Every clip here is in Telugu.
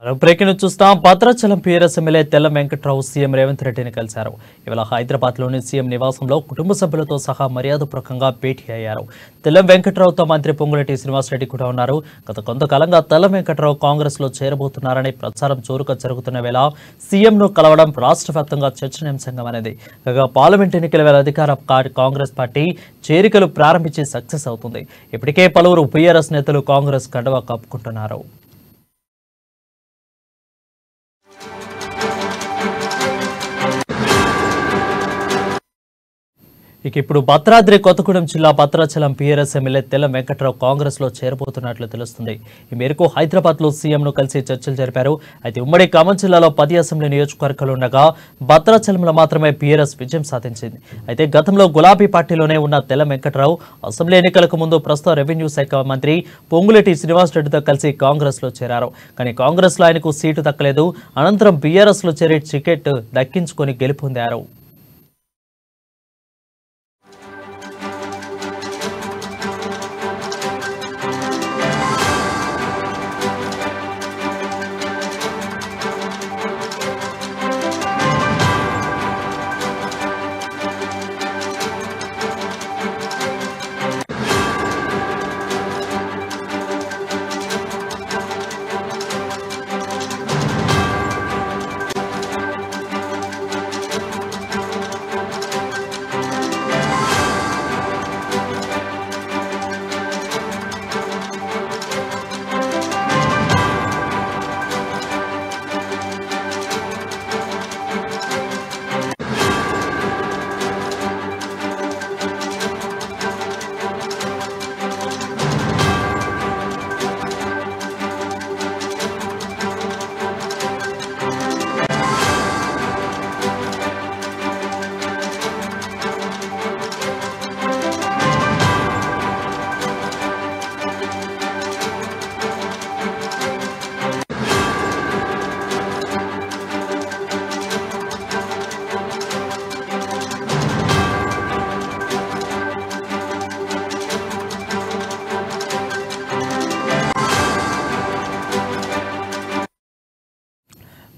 బ్రేకింగ్ న్యూస్ చూస్తాం. భద్రాచలం పీఆర్ఎస్ ఎమ్మెల్యే తెల్ల వెంకట్రావు సీఎం రేవంత్ రెడ్డిని కలిశారు. ఇవాళ హైదరాబాద్లోని సీఎం నివాసంలో కుటుంబ సభ్యులతో సహా మర్యాదపూర్వకంగా భేటీ అయ్యారు. తెల్ల వెంకట్రావుతో మంత్రి పొంగులేటి శ్రీనివాసరెడ్డి కూడా ఉన్నారు. గత కొంతకాలంగా తెల్ల వెంకట్రావు కాంగ్రెస్ లో చేరబోతున్నారని ప్రచారం జోరుగా జరుగుతున్న వేళ సీఎంను కలవడం రాష్ట్ర వ్యాప్తంగా చర్చనీయాంశంగా మారింది. కాగా పార్లమెంట్ ఎన్నికల వేళ అధికార కాంగ్రెస్ పార్టీ చేరికలు ప్రారంభించి సక్సెస్ అవుతుంది. ఇప్పటికే పలువురు పీఆర్ఎస్ నేతలు కాంగ్రెస్ కండువా కప్పుకుంటున్నారు. ఇప్పుడు భద్రాద్రి కొత్తగూడెం జిల్లా భద్రాచలం పీఆర్ఎస్ ఎమ్మెల్యే తెల్ల వెంకట్రావు కాంగ్రెస్ లో చేరబోతున్నట్లు తెలుస్తుంది. ఈ మేరకు హైదరాబాద్ లో సీఎంను కలిసి చర్చలు జరిపారు. అయితే ఉమ్మడి ఖమ్మం జిల్లాలో 10 అసెంబ్లీ నియోజకవర్గాలు ఉండగా భద్రాచలంలో మాత్రమే పీఆర్ఎస్ విజయం సాధించింది. అయితే గతంలో గులాబీ పార్టీలోనే ఉన్న తెల్ల వెంకట్రావు అసెంబ్లీ ఎన్నికలకు ముందు ప్రస్తుత రెవెన్యూ శాఖ మంత్రి పొంగులేటి శ్రీనివాసరెడ్డితో కలిసి కాంగ్రెస్ లో చేరారు. కానీ కాంగ్రెస్ లో ఆయనకు సీటు దక్కలేదు. అనంతరం బీఆర్ఎస్ లో చేరి టికెట్ దక్కించుకొని గెలుపొందారు.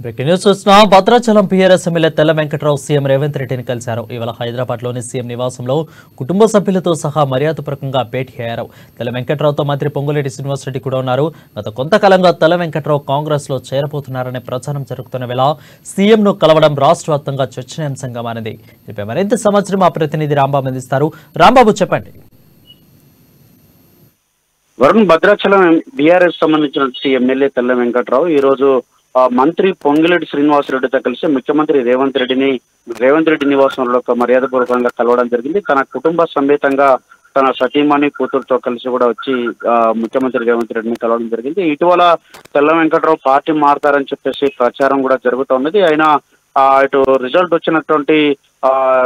బ్రేకింగ్ న్యూస్ చూస్తున్నాం. భద్రాచలం పీఆర్ఎస్ ఎమ్మెల్యే తెల్ల వెంకట్రావు సీఎం రేవంత్ రెడ్డిని కలిశారు. ఇవాళ హైదరాబాద్లోని సీఎం నివాసంలో కుటుంబ సభ్యులతో సహా మర్యాదపూర్వకంగా భేటీ అయ్యారు. తెల్ల వెంకట్రావుతో మంత్రి పొంగులేటి శ్రీనివాసరెడ్డి కూడా ఉన్నారు. గత కొంతకాలంగా తెల్ల వెంకట్రావు కాంగ్రెస్ లో చేరబోతున్నారనే ప్రచారం జరుగుతున్న వేళ సీఎంను కలవడం రాష్ట్ర వ్యాప్తంగా చర్చనీయాంశంగా మారింది. దీనిపై మరింత సమాచారం మా ప్రతినిధి రాంబాబు అందిస్తారు. రాంబాబు, చెప్పండి. వరుణ్, భద్రాచలం బీఆర్ఎస్ సంబంధించిన ఎమ్మెల్యే తెల్ల వెంకట్రావు ఈ రోజు మంత్రి పొంగులేటి శ్రీనివాసరెడ్డితో కలిసి ముఖ్యమంత్రి రేవంత్ రెడ్డి నివాసంలో మర్యాదపూర్వకంగా కలవడం జరిగింది. తన కుటుంబ సమేతంగా తన సతీమణి కూతురుతో కలిసి కూడా వచ్చి ముఖ్యమంత్రి రేవంత్ రెడ్డిని కలవడం జరిగింది. ఇటీవల తెల్ల వెంకట్రావు పార్టీ మారతారని చెప్పేసి ప్రచారం కూడా జరుగుతున్నది. ఆయన ఇటు రిజల్ట్ వచ్చినటువంటి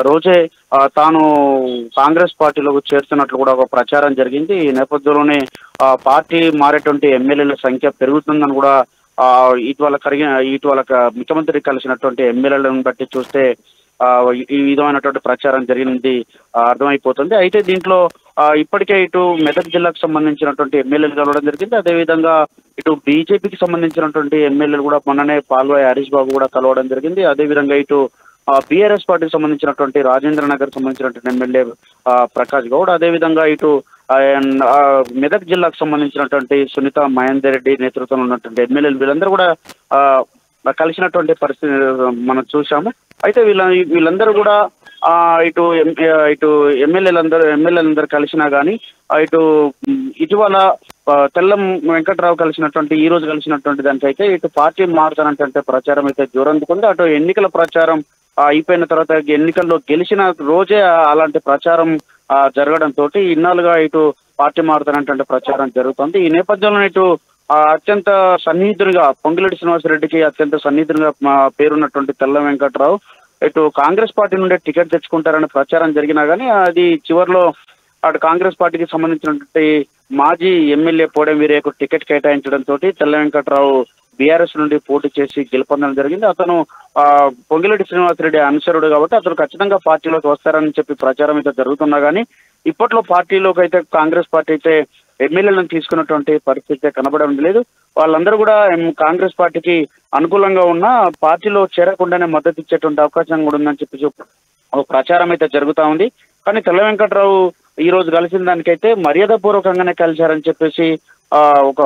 రోజే తాను కాంగ్రెస్ పార్టీలోకి చేరుతున్నట్లు కూడా ఒక ప్రచారం జరిగింది. ఈ నేపథ్యంలోనే పార్టీ మారేటువంటి ఎమ్మెల్యేల సంఖ్య పెరుగుతుందని కూడా ఇటీవల ముఖ్యమంత్రి కలిసినటువంటి ఎమ్మెల్యేలను బట్టి చూస్తే ఈ విధమైనటువంటి ప్రచారం జరిగింది అర్థమైపోతుంది. అయితే దీంట్లో ఇప్పటికే ఇటు మెదక్ జిల్లాకు సంబంధించినటువంటి ఎమ్మెల్యేలు కలవడం జరిగింది. అదేవిధంగా ఇటు బీజేపీకి సంబంధించినటువంటి ఎమ్మెల్యేలు కూడా మొన్ననే పాల్వాయి హరీష్ బాబు కూడా కలవడం జరిగింది. అదేవిధంగా ఇటు బీఆర్ఎస్ పార్టీకి సంబంధించినటువంటి రాజేంద్ర నగర్ సంబంధించినటువంటి ఎమ్మెల్యే ప్రకాష్ గౌడ్, అదేవిధంగా ఇటు మెదక్ జిల్లాకు సంబంధించినటువంటి సునీత మహేందర్ రెడ్డి నేతృత్వంలో ఉన్నటువంటి ఎమ్మెల్యేలు వీళ్ళందరూ కూడా కలిసినటువంటి పరిస్థితి మనం చూసాము. అయితే వీళ్ళందరూ కూడా ఇటు ఎమ్మెల్యేలందరూ కలిసినా కానీ ఇటీవల తెల్ల వెంకట్రావు కలిసినటువంటి ఈ రోజు కలిసినటువంటి దానికైతే ఇటు పార్టీ మారుతానంటే ప్రచారం అయితే జోరందుకుంది. అటు ఎన్నికల ప్రచారం అయిపోయిన తర్వాత ఎన్నికల్లో గెలిచిన రోజే అలాంటి ప్రచారం జరగడంతో ఇన్నాళ్ళుగా ఇటు పార్టీ మారుతానంటే ప్రచారం జరుగుతుంది. ఈ నేపథ్యంలో ఇటు అత్యంత సన్నిహితునిగా పొంగులేటి శ్రీనివాసరెడ్డికి అత్యంత సన్నిహితునిగా పేరున్నటువంటి తెల్ల వెంకట్రావు ఇటు కాంగ్రెస్ పార్టీ నుండి టికెట్ తెచ్చుకుంటారనే ప్రచారం జరిగినా కానీ అది చివరిలో అటు కాంగ్రెస్ పార్టీకి సంబంధించినటువంటి మాజీ ఎమ్మెల్యే పోడెం వీరయ్యకు టికెట్ కేటాయించడంతో తెల్ల వెంకట్రావు బీఆర్ఎస్ నుండి పోటీ చేసి గెలుపొందడం జరిగింది. అతను పొంగులేటి శ్రీనివాసరెడ్డి అనుచరుడు కాబట్టి అతను ఖచ్చితంగా పార్టీలోకి వస్తారని చెప్పి ప్రచారం అయితే జరుగుతున్నా కానీ ఇప్పట్లో పార్టీలోకి అయితే కాంగ్రెస్ పార్టీ అయితే ఎమ్మెల్యేలను తీసుకున్నటువంటి పరిస్థితి కనబడడం లేదు. వాళ్ళందరూ కూడా కాంగ్రెస్ పార్టీకి అనుకూలంగా ఉన్న పార్టీలో చేరకుండానే మద్దతు ఇచ్చేటువంటి అవకాశం కూడా ఉందని చెప్పి ఒక ప్రచారం అయితే జరుగుతా ఉంది. కానీ తెల్ల వెంకట్రావు ఈ రోజు కలిసిన దానికైతే మర్యాదపూర్వకంగానే కలిశారని చెప్పేసి ఒక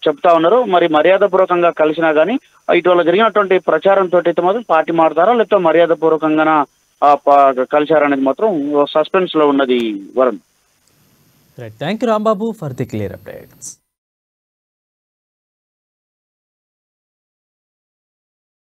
చెప్తా ఉన్నారు. మరి మర్యాదపూర్వకంగా కలిసినా కానీ ఇటీవల జరిగినటువంటి ప్రచారంతో అయితే మాత్రం పార్టీ మారుతారా లేకపోతే మర్యాదపూర్వకంగా కలిశారనేది మాత్రం సస్పెన్స్ లో ఉన్నది Varun. Thank you Rambabu for the clear updates.